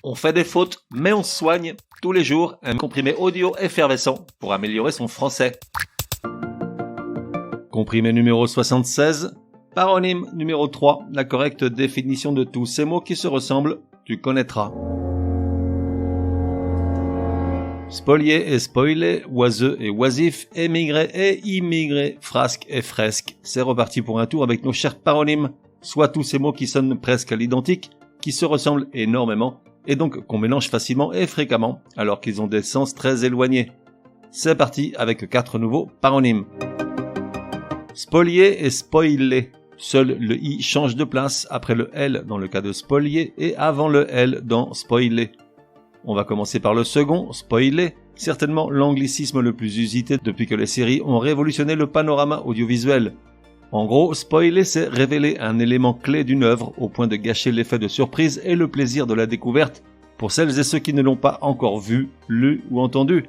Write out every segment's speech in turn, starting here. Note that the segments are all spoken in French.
On fait des fautes, mais on se soigne. Tous les jours, un comprimé audio effervescent pour améliorer son français. Comprimé numéro 76. Paronyme numéro 3. La correcte définition de tous ces mots qui se ressemblent, tu connaîtras. Spolier et spoiler, oiseux et oisif, émigré et immigré, frasque et fresque. C'est reparti pour un tour avec nos chers paronymes, soit tous ces mots qui sonnent presque à l'identique, qui se ressemblent énormément, et donc qu'on mélange facilement et fréquemment, alors qu'ils ont des sens très éloignés. C'est parti avec 4 nouveaux paronymes. Spolier et spoiler. Seul le i change de place après le l dans le cas de spolier et avant le l dans spoiler. On va commencer par le second, spoiler, certainement l'anglicisme le plus usité depuis que les séries ont révolutionné le panorama audiovisuel. En gros, spoiler, c'est révéler un élément clé d'une œuvre au point de gâcher l'effet de surprise et le plaisir de la découverte pour celles et ceux qui ne l'ont pas encore vu, lu ou entendu.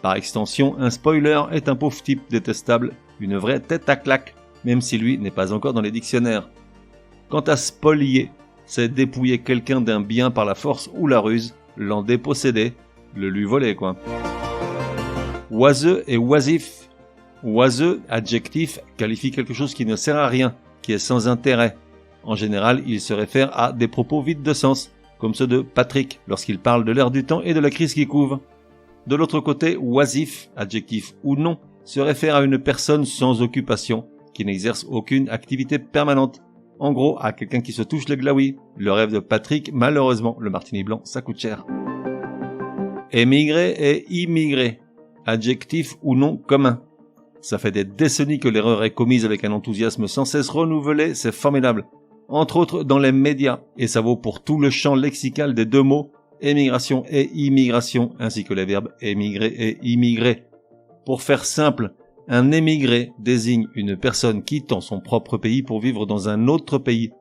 Par extension, un spoiler est un pauvre type détestable, une vraie tête à claque, même si lui n'est pas encore dans les dictionnaires. Quant à spolier, c'est dépouiller quelqu'un d'un bien par la force ou la ruse, l'en déposséder, le lui voler quoi. Oiseux et oisif. Oiseux, adjectif, qualifie quelque chose qui ne sert à rien, qui est sans intérêt. En général, il se réfère à des propos vides de sens, comme ceux de Patrick lorsqu'il parle de l'air du temps et de la crise qui couve. De l'autre côté, oisif, adjectif ou non, se réfère à une personne sans occupation, qui n'exerce aucune activité permanente. En gros, à quelqu'un qui se touche le glaoui. Le rêve de Patrick, malheureusement, le martini blanc, ça coûte cher. Émigré et immigré, adjectif ou non commun. Ça fait des décennies que l'erreur est commise avec un enthousiasme sans cesse renouvelé, c'est formidable. Entre autres dans les médias, et ça vaut pour tout le champ lexical des deux mots, émigration et immigration, ainsi que les verbes émigrer et immigrer. Pour faire simple, un émigré désigne une personne quittant son propre pays pour vivre dans un autre pays,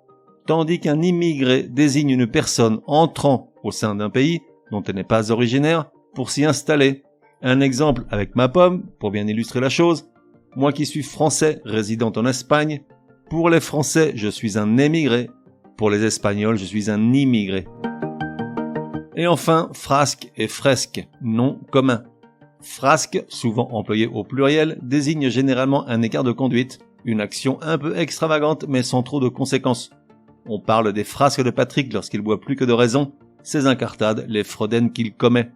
tandis qu'un immigré désigne une personne entrant au sein d'un pays dont elle n'est pas originaire pour s'y installer. Un exemple avec ma pomme, pour bien illustrer la chose. Moi qui suis français résidant en Espagne, pour les Français, je suis un émigré. Pour les Espagnols, je suis un immigré. Et enfin, frasque et fresque, nom commun. Frasque, souvent employé au pluriel, désigne généralement un écart de conduite, une action un peu extravagante mais sans trop de conséquences. On parle des frasques de Patrick lorsqu'il boit plus que de raison, ses incartades, les fraudaines qu'il commet.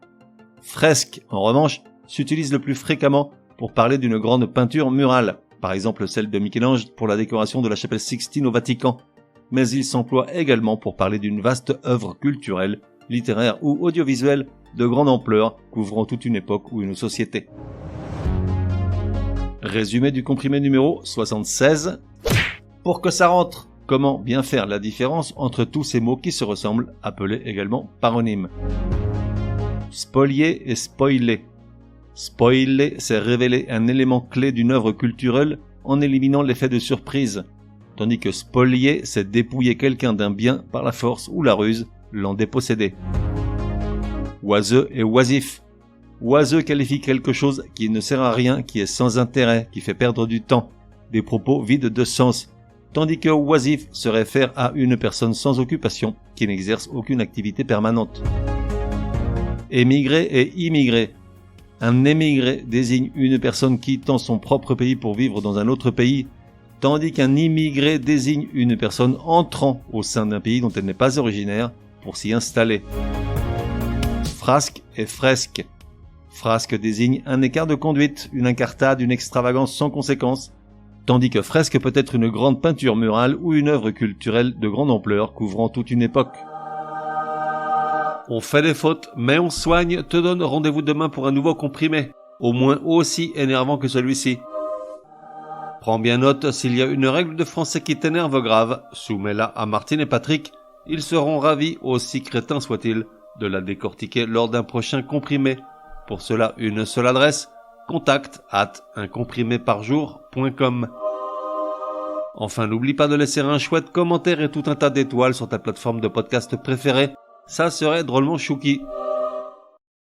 Fresque, en revanche, s'utilise le plus fréquemment pour parler d'une grande peinture murale, par exemple celle de Michel-Ange pour la décoration de la chapelle Sixtine au Vatican, mais il s'emploie également pour parler d'une vaste œuvre culturelle, littéraire ou audiovisuelle de grande ampleur, couvrant toute une époque ou une société. Résumé du comprimé numéro 76. Pour que ça rentre, comment bien faire la différence entre tous ces mots qui se ressemblent, appelés également paronymes. Spolier et spoiler. Spoiler, c'est révéler un élément clé d'une œuvre culturelle en éliminant l'effet de surprise, tandis que spolier, c'est dépouiller quelqu'un d'un bien par la force ou la ruse, l'en déposséder. Oiseux et oisif. Oiseux qualifie quelque chose qui ne sert à rien, qui est sans intérêt, qui fait perdre du temps, des propos vides de sens, tandis que oisif se réfère à une personne sans occupation, qui n'exerce aucune activité permanente. Émigré et immigré. Un émigré désigne une personne quittant son propre pays pour vivre dans un autre pays, tandis qu'un immigré désigne une personne entrant au sein d'un pays dont elle n'est pas originaire pour s'y installer. Frasque et fresque. Frasque désigne un écart de conduite, une incartade, une extravagance sans conséquence, tandis que fresque peut être une grande peinture murale ou une œuvre culturelle de grande ampleur couvrant toute une époque. On fait des fautes, mais on soigne, te donne rendez-vous demain pour un nouveau comprimé, au moins aussi énervant que celui-ci. Prends bien note, s'il y a une règle de français qui t'énerve grave, soumets-la à Martine et Patrick, ils seront ravis, aussi crétins soient-ils, de la décortiquer lors d'un prochain comprimé. Pour cela, une seule adresse, contact@uncompriméparjour.com. Enfin, n'oublie pas de laisser un chouette commentaire et tout un tas d'étoiles sur ta plateforme de podcast préférée. Ça serait drôlement chouki.